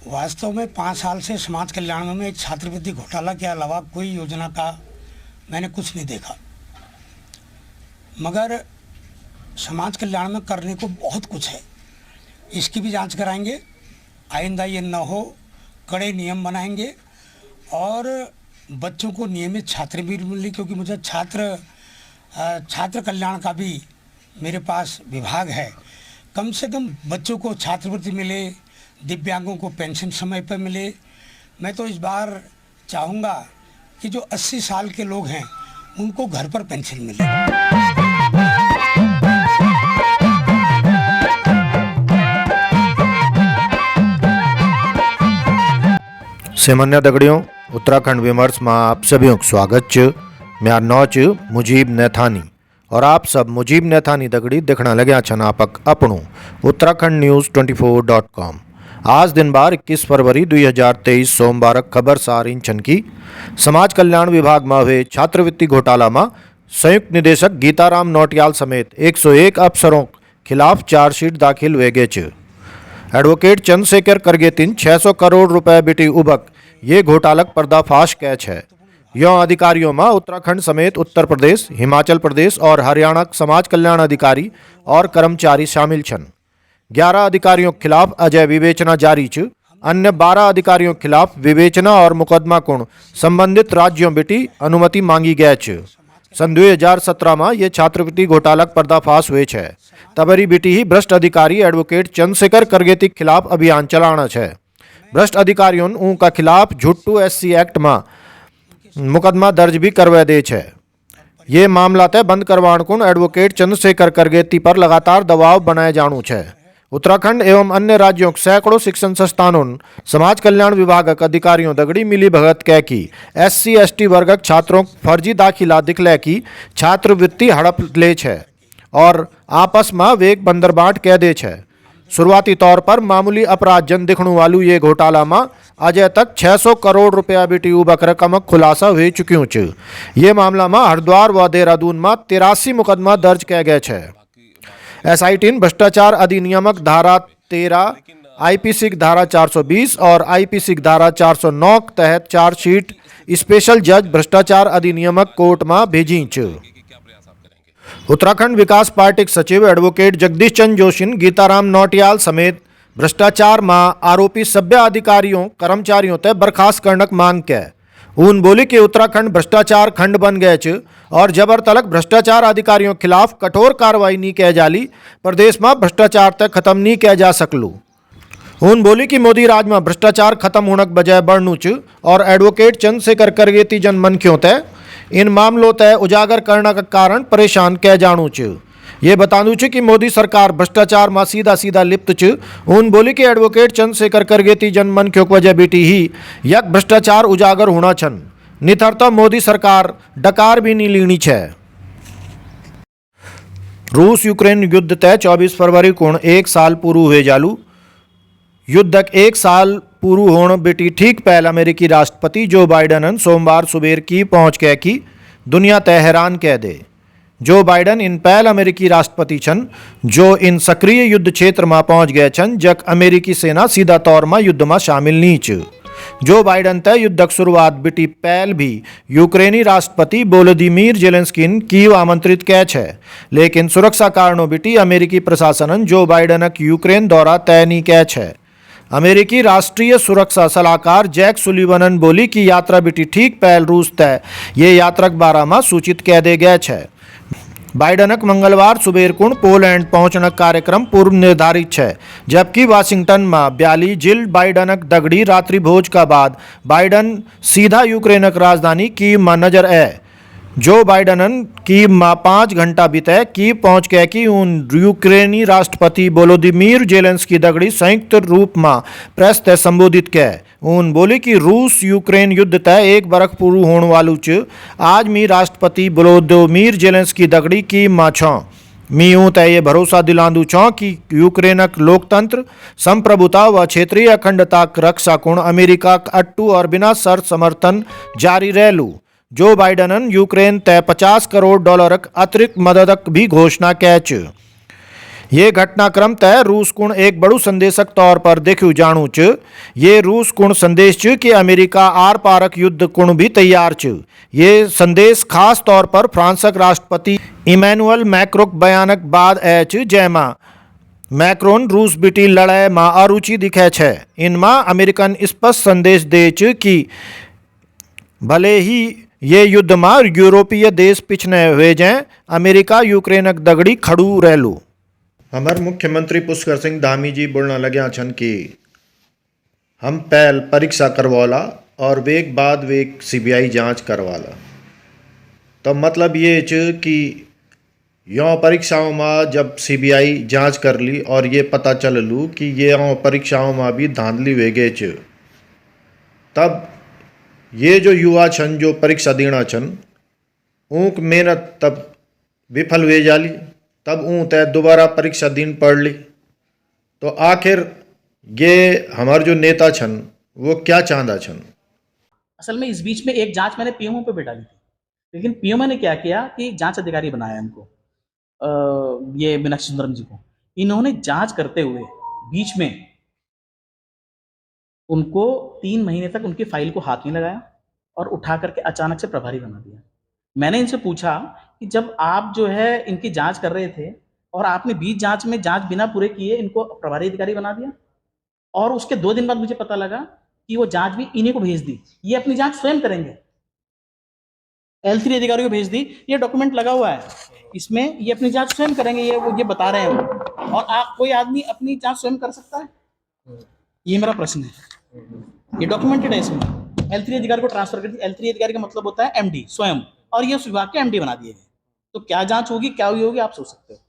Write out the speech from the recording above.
वास्तव में 5 साल से समाज कल्याण में छात्रवृत्ति घोटाला के अलावा कोई योजना का मैंने कुछ नहीं देखा, मगर समाज कल्याण में करने को बहुत कुछ है। इसकी भी जांच कराएंगे, आइंदा ये न हो, कड़े नियम बनाएंगे और बच्चों को नियमित छात्रवृत्ति मिले, क्योंकि मुझे छात्र कल्याण का भी मेरे पास विभाग है। कम से कम बच्चों को छात्रवृत्ति मिले, दिव्यांगों को पेंशन समय पर मिले। मैं तो इस बार चाहूँगा कि जो 80 साल के लोग हैं उनको घर पर पेंशन मिले। सामान्य दगड़ियों, उत्तराखंड विमर्श में आप सभी को स्वागत च। म्यार नौ च मुजीब नैथानी और आप सब मुजीब नैथानी दगड़ी देखना लग्या छन आपक अपनों उत्तराखंड न्यूज़ 24.com। आज दिन बार 21 फरवरी 2023 सोमवार खबर सार इंचन की समाज कल्याण विभाग में हुए छात्रवृत्ति घोटाला में संयुक्त निदेशक गीताराम नौटियाल समेत 101 अफसरों खिलाफ चार्जशीट दाखिल हुए गए च। एडवोकेट चंद्रशेखर करगेतिन 600 करोड़ रुपए बिटी उबक ये घोटालक पर्दाफाश कैच है। यह अधिकारियों में उत्तराखंड समेत उत्तर प्रदेश, हिमाचल प्रदेश और हरियाणा समाज कल्याण अधिकारी और कर्मचारी शामिल छन। 11 अधिकारियों के खिलाफ अजय विवेचना जारी च। अन्य 12 अधिकारियों के खिलाफ विवेचना और मुकदमा कुण संबंधित राज्यों बिटी अनुमति मांगी गया च। सन 2017 में ये छात्रवृत्ति घोटालक पर्दाफाश हुए है। तबरी बिटी ही भ्रष्ट अधिकारी एडवोकेट चंद्रशेखर करगेती के खिलाफ अभियान चलाना है। भ्रष्ट अधिकारियों उनका खिलाफ झुट्टू SC एक्ट में मुकदमा दर्ज भी करवा दे है। ये मामला तय बंद करवाण को एडवोकेट चंद्रशेखर करगेती पर लगातार दबाव बनाए जानू है। उत्तराखंड एवं अन्य राज्यों के सैकड़ों शिक्षण संस्थानों समाज कल्याण विभागक अधिकारियों दगड़ी मिली भगत कह की SC ST वर्गक छात्रों फर्जी दाखिला दिखले की छात्रवृत्ति हड़प ले है और आपस में वेग बंदरबाट कह दे है। शुरुआती तौर पर मामूली अपराध जन दिखणु वालू ये घोटाला में अजय तक 600 करोड़ रुपया बिटी उबक रकम खुलासा हो चुक्यों च। ये मामला में हरिद्वार व देहरादून में 83 मुकदमा दर्ज किया गया है। SIT भ्रष्टाचार अधिनियमक धारा 13, IPC धारा 420 और IPC धारा 409 के तहत चार्जशीट स्पेशल जज भ्रष्टाचार अधिनियमक कोर्ट में भेजी च। उत्तराखंड विकास पार्टी के सचिव एडवोकेट जगदीश चंद्र जोशी गीताराम नौटियाल समेत भ्रष्टाचार में आरोपी सभ्य अधिकारियों कर्मचारियों तय बर्खास्त करने की मांग के उन बोली कि उत्तराखंड भ्रष्टाचार खंड बन गए च और जबर तलक भ्रष्टाचार अधिकारियों के खिलाफ कठोर कार्रवाई नहीं किया जाली, प्रदेश में भ्रष्टाचार तक खत्म नहीं किया जा सकलू। उन बोली कि मोदी राज में भ्रष्टाचार खत्म होने के बजाय बढ़नू च और एडवोकेट चंद्रशेखर करगेती जन मनख्यों तय इन मामलों तय उजागर करने का कारण परेशान कह जानू च। ये बतानू च कि मोदी सरकार भ्रष्टाचार में सीधा सीधा लिप्त च। उन बोली कि एडवोकेट चंद्रशेखर करगेती जन मनख्यों की वजह बेटी ही यक भ्रष्टाचार उजागर होना छन, निथर तो मोदी सरकार डकार भी नहीं लीनी है। रूस यूक्रेन युद्ध तय 24 फरवरी को 1 साल पूरू हुए जालू। युद्धक 1 साल पूरू होने बेटी ठीक पहल अमेरिकी राष्ट्रपति जो बाइडन सोमवार सुबेर की पहुंच के की दुनिया तय हैरान कह दे। जो बाइडन इन पहल अमेरिकी राष्ट्रपति छन जो इन सक्रिय युद्ध क्षेत्र में पहुंच गए छन जक अमेरिकी सेना सीधा तौर में युद्ध में शामिल नहीं च। जो बाइडन तय युद्धक शुरुआत बिटी पहल भी यूक्रेनी राष्ट्रपति वोलोदिमीर जेलेंस्किन कीव आमंत्रित कैच है, लेकिन सुरक्षा कारणों बिटी अमेरिकी प्रशासन जो बाइडनक यूक्रेन दौरा तय नहीं कैच है। अमेरिकी राष्ट्रीय सुरक्षा सलाहकार जैक सुलिवनन बोली कि यात्रा बिटी ठीक पहल रूस तय ये यात्रक बारा में सूचित कह दे गया है। बाइडनक मंगलवार सुबेर कुण पोलैंड पहुंचने कार्यक्रम पूर्व निर्धारित है, जबकि वाशिंगटन में ब्याली जिल बाइडनक दगड़ी रात्रि भोज का बाद बाइडन सीधा यूक्रेनक राजधानी कीव में नजर आए। जो बाइडन कीव में 5 घंटा बीते कीव पहुंच के कि उन यूक्रेनी राष्ट्रपति वोलोदिमीर जेलेंस्की दगड़ी संयुक्त रूप में प्रेस तय संबोधित किया। उन बोली कि रूस यूक्रेन युद्ध तय 1 बरख पूरू होने वालू च। आज मी राष्ट्रपति वोलोदिमीर जेलेंस्की दगड़ी कीव में छो। मी ऊँ तय ये भरोसा दिलांदू छो कि यूक्रेनक लोकतंत्र संप्रभुता व क्षेत्रीय अखंडता रक्षा कुण अमेरिका अट्टू और बिना शर्त समर्थन जारी रहलू। जो बाइडन यूक्रेन तय $50 करोड़ अतिरिक्त मददक भी घोषणा कैच। ये घटनाक्रम तय रूस कुण एक बड़ू संदेशक तौर पर देखू जाणू च। ये रूस कुण संदेश च कि अमेरिका आर पारक युद्ध कुण भी तैयार च। ये संदेश खास तौर पर फ्रांसक राष्ट्रपति इमैनुअल मैक्रोक बयानक बाद ए च, जैमा मैक्रोन रूस बीटी लड़ाई में अरुचि दिखे छे। इनमें अमेरिकन स्पष्ट संदेश दे च कि भले ही ये युद्ध में यूरोपीय देश पिछने हुए जाए, अमेरिका यूक्रेनक दगड़ी खड़ू रहलू। हमार मुख्यमंत्री पुष्कर सिंह धामी जी बोलना लग्या छन कि हम पहल परीक्षा करवाला और वेग बाद वेग सीबीआई जांच करवाला। तो मतलब ये च कि यों परीक्षाओं में जब सीबीआई जांच कर ली और ये पता चल लू कि ये यों परीक्षाओं में भी धांधली वेगे च, तब ये जो युवा छन जो परीक्षा देना छन ऊँक मेहनत तब विफल हुए जाली, तब ऊँ तय दोबारा परीक्षा दिन पढ़ ली। तो आखिर ये हमारे जो नेता छन वो क्या चाहता छन? असल में इस बीच में एक जांच मैंने पीएमओ पे बैठा ली थी, लेकिन पीएमओ ने क्या किया कि जांच अधिकारी बनाया इनको, ये मीनाक्षी सुंदरम जी को। इन्होंने जांच करते हुए बीच में उनको 3 महीने तक उनकी फाइल को हाथ नहीं लगाया और उठा करके अचानक से प्रभारी बना दिया। मैंने इनसे पूछा कि जब आप जो है इनकी जांच कर रहे थे और आपने बीच जांच में जांच बिना पूरे किए इनको प्रभारी अधिकारी बना दिया, और उसके 2 दिन बाद मुझे पता लगा कि वो जांच भी इन्हीं को भेज दी, ये अपनी जांच स्वयं करेंगे, L3 अधिकारियों को भेज दी। ये डॉक्यूमेंट लगा हुआ है इसमें, ये अपनी जांच स्वयं करेंगे, ये बता रहे हैं वो। और आप कोई आदमी अपनी जांच स्वयं कर सकता है? ये मेरा प्रश्न है। ये डॉक्यूमेंटेड है इसमें। L3 अधिकारी को ट्रांसफर कर दी। L3 अधिकारी का मतलब होता है MD स्वयं, और ये उस विभाग के MD बना दिए गए। तो क्या जांच होगी, क्या हुई होगी, आप सोच सकते हो।